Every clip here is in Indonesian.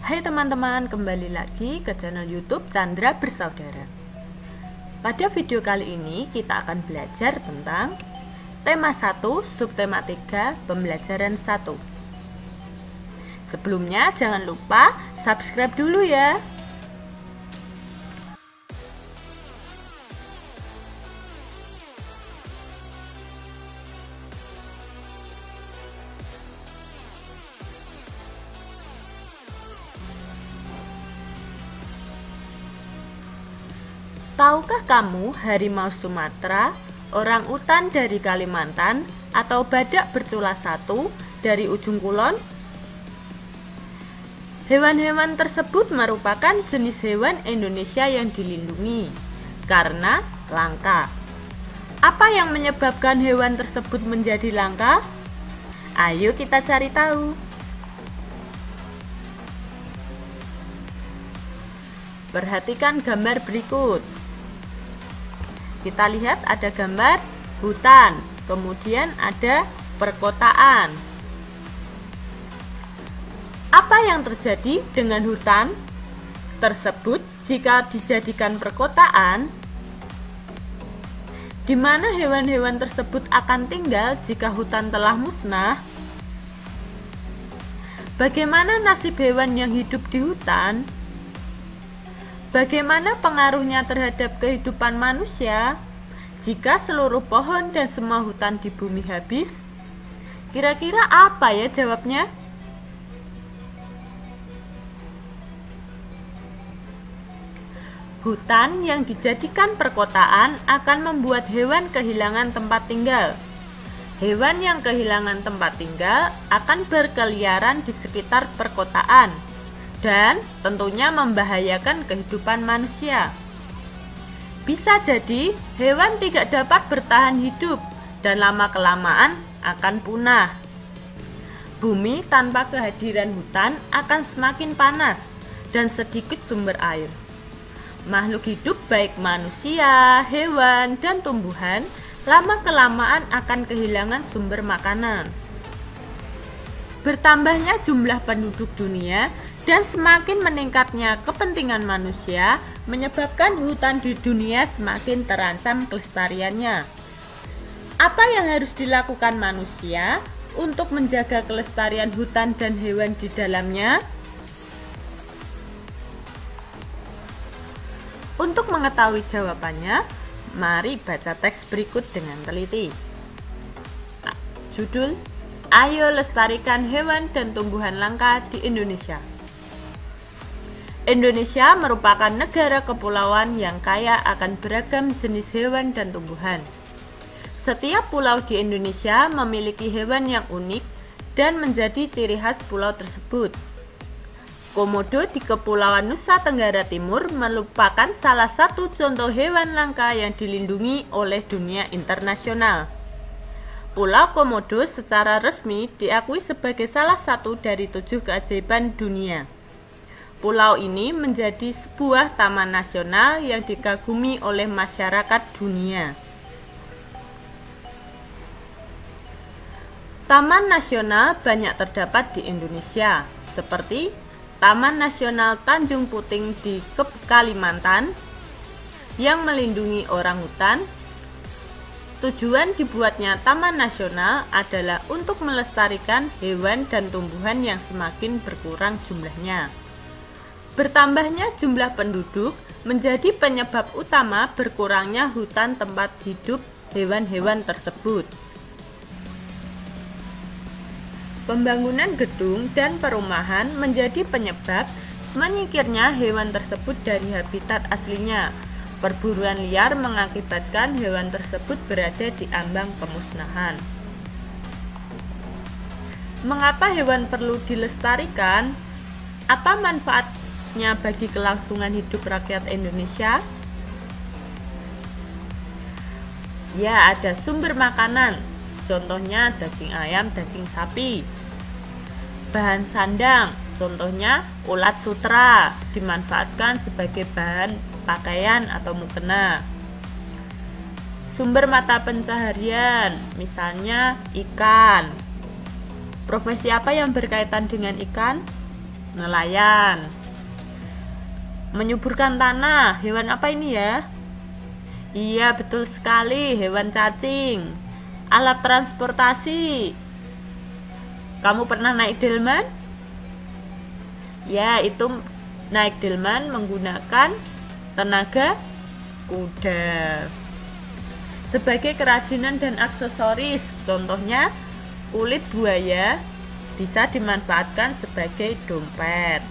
Hai teman-teman, kembali lagi ke channel YouTube Chandra Bersaudara. Pada video kali ini kita akan belajar tentang tema 1, subtema 3, pembelajaran 1. Sebelumnya jangan lupa subscribe dulu ya. Tahukah kamu harimau Sumatera, orang utan dari Kalimantan, atau badak bercula satu dari ujung kulon? Hewan-hewan tersebut merupakan jenis hewan Indonesia yang dilindungi karena langka. Apa yang menyebabkan hewan tersebut menjadi langka? Ayo kita cari tahu. Perhatikan gambar berikut. Kita lihat ada gambar hutan, kemudian ada perkotaan. Apa yang terjadi dengan hutan tersebut jika dijadikan perkotaan? Di mana hewan-hewan tersebut akan tinggal jika hutan telah musnah? Bagaimana nasib hewan yang hidup di hutan? Bagaimana pengaruhnya terhadap kehidupan manusia jika seluruh pohon dan semua hutan di bumi habis? Kira-kira apa ya jawabnya? Hutan yang dijadikan perkotaan akan membuat hewan kehilangan tempat tinggal. Hewan yang kehilangan tempat tinggal akan berkeliaran di sekitar perkotaan dan tentunya membahayakan kehidupan manusia. Bisa jadi hewan tidak dapat bertahan hidup dan lama-kelamaan akan punah. Bumi tanpa kehadiran hutan akan semakin panas dan sedikit sumber air. Makhluk hidup baik manusia, hewan, dan tumbuhan lama-kelamaan akan kehilangan sumber makanan. Bertambahnya jumlah penduduk dunia dan semakin meningkatnya kepentingan manusia menyebabkan hutan di dunia semakin terancam kelestariannya. Apa yang harus dilakukan manusia untuk menjaga kelestarian hutan dan hewan di dalamnya? Untuk mengetahui jawabannya, mari baca teks berikut dengan teliti. Judul: Ayo lestarikan hewan dan tumbuhan langka di Indonesia. Indonesia merupakan negara kepulauan yang kaya akan beragam jenis hewan dan tumbuhan. Setiap pulau di Indonesia memiliki hewan yang unik dan menjadi ciri khas pulau tersebut. Komodo di Kepulauan Nusa Tenggara Timur merupakan salah satu contoh hewan langka yang dilindungi oleh dunia internasional. Pulau Komodo secara resmi diakui sebagai salah satu dari 7 keajaiban dunia. Pulau ini menjadi sebuah taman nasional yang dikagumi oleh masyarakat dunia. Taman nasional banyak terdapat di Indonesia, seperti Taman Nasional Tanjung Puting di Kalimantan yang melindungi orangutan. Tujuan dibuatnya Taman Nasional adalah untuk melestarikan hewan dan tumbuhan yang semakin berkurang jumlahnya. Bertambahnya jumlah penduduk menjadi penyebab utama berkurangnya hutan tempat hidup hewan-hewan tersebut. Pembangunan gedung dan perumahan menjadi penyebab menyingkirnya hewan tersebut dari habitat aslinya. Perburuan liar mengakibatkan hewan tersebut berada di ambang kemusnahan. Mengapa hewan perlu dilestarikan? Apa manfaatnya bagi kelangsungan hidup rakyat Indonesia? Ya, ada sumber makanan, contohnya daging ayam, daging sapi. Bahan sandang, contohnya ulat sutra, dimanfaatkan sebagai bahan pakaian atau mukena. Sumber mata pencaharian, misalnya ikan. Profesi apa yang berkaitan dengan ikan? Nelayan. Menyuburkan tanah, hewan apa ini ya? Iya, betul sekali, hewan cacing. Alat transportasi. Kamu pernah naik delman? Ya, itu naik delman menggunakan tenaga kuda. Sebagai kerajinan dan aksesoris, contohnya kulit buaya bisa dimanfaatkan sebagai dompet.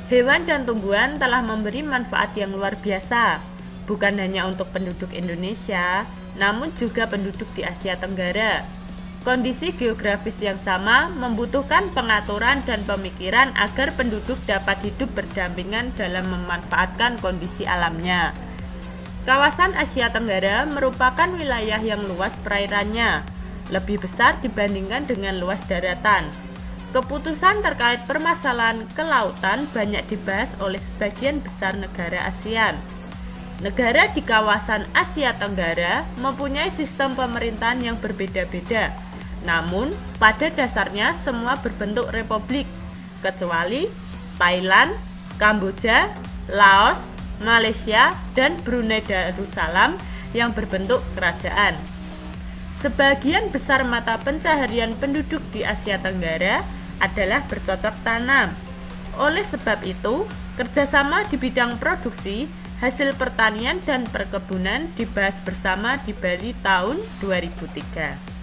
Hewan dan tumbuhan telah memberi manfaat yang luar biasa, bukan hanya untuk penduduk Indonesia, namun juga penduduk di Asia Tenggara. Kondisi geografis yang sama membutuhkan pengaturan dan pemikiran agar penduduk dapat hidup berdampingan dalam memanfaatkan kondisi alamnya. Kawasan Asia Tenggara merupakan wilayah yang luas perairannya, lebih besar dibandingkan dengan luas daratan. Keputusan terkait permasalahan kelautan banyak dibahas oleh sebagian besar negara ASEAN. Negara di kawasan Asia Tenggara mempunyai sistem pemerintahan yang berbeda-beda. Namun, pada dasarnya semua berbentuk republik, kecuali Thailand, Kamboja, Laos, Malaysia, dan Brunei Darussalam yang berbentuk kerajaan. Sebagian besar mata pencaharian penduduk di Asia Tenggara adalah bercocok tanam. Oleh sebab itu, kerjasama di bidang produksi, hasil pertanian, dan perkebunan dibahas bersama di Bali tahun 2003.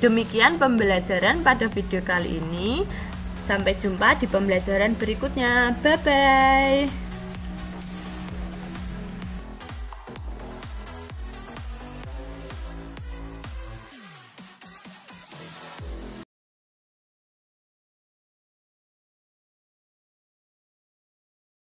Demikian pembelajaran pada video kali ini. Sampai jumpa di pembelajaran berikutnya. Bye-bye.